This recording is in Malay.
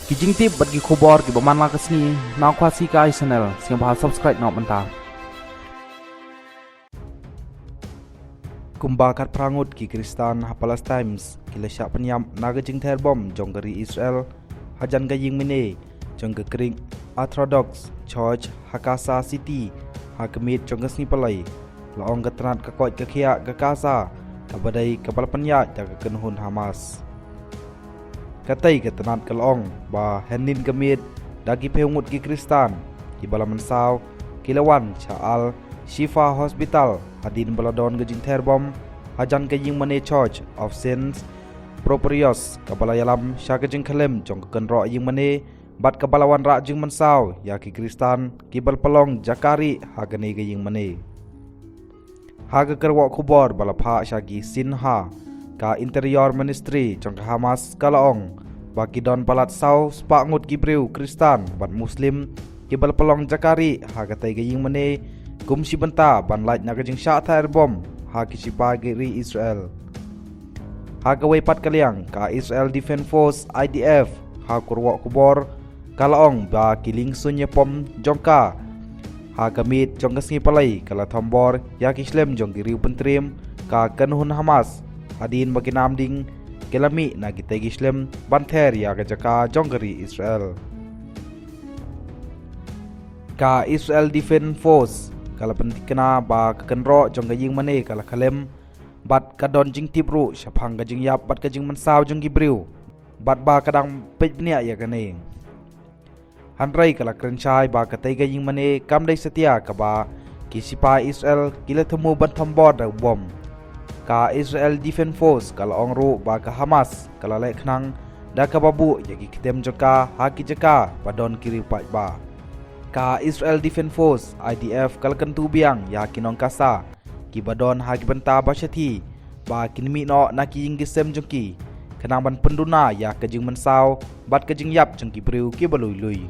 Kijing tip bagi kubor ki baman la kesni na kwasi ka channel sing bahal subscribe na menta. Kumbakat prangut ki Kristan ha Palestine kila syak penyam naga jing ter bom jonggeri Israel hajan ga ying mine jong ke kring Orthodox Church Hakasa City ha kemit jong kesni palai laong gatranat ka koi ka khia ga Gaza ka badai ka bal penya ja ka kenhun Hamas. Katai ketenat kelong ba henin gemit dagi peungut ki Kristan ki balaman saw kilawan Chaal Shifa Hospital hadin baladon gejing terbom hajan gejing mane Church of Saints Proprius kabalayalam syakajing kalem jong kenro ying mane bat kabalawan ra jing mensaw ya ki Kristan ki bal pelong jakari hagane gejing mane haga kerwa kubor balapha syagi sinha ka interior ministry jong Hamas kalaong bagi don palat saw spangut gibreu Kristan ban muslim kibal pelong jakari hagatai gaying mene gum si benta ban lait na gajing sya thair bom ha kisipa giri Israel hagawai pat kaliang ka Israel Defense Force IDF ha kurwa kubor kalaong ba kiling sunye pom jongka ha gamit jong kasngi palai kala thombor ya kislem jong giriu pentrim ka kanhun Hamas hadin bagi namding kelami na kita gislem banter ya gajaka jonggeri Israel ka Israel Defense Force kala pentikna ba kenro jong gajing mane kala kalem bat kadon jing tibru syapang gajing yap bat gajing mensaw jong gibriu bat ba kadang pejnia ya gane hanrai kala krencai ba katai gajing mane kamdai setia ka ba kisipa Israel kila temu ban thombor da bom ka Israel Defense Force kala ongru ba ka Hamas kala lek nang da ka babu yagi kitem joka haki jaka padon kiri pat ba ka Israel Defense Force IDF kala kentu biang ya kinong kasa ki badon haki benta basyati ba kinmi no naki yinggisem jengki kenang ban penduna ya kejing mensaw bat kejing yap jengki breu ki balui lui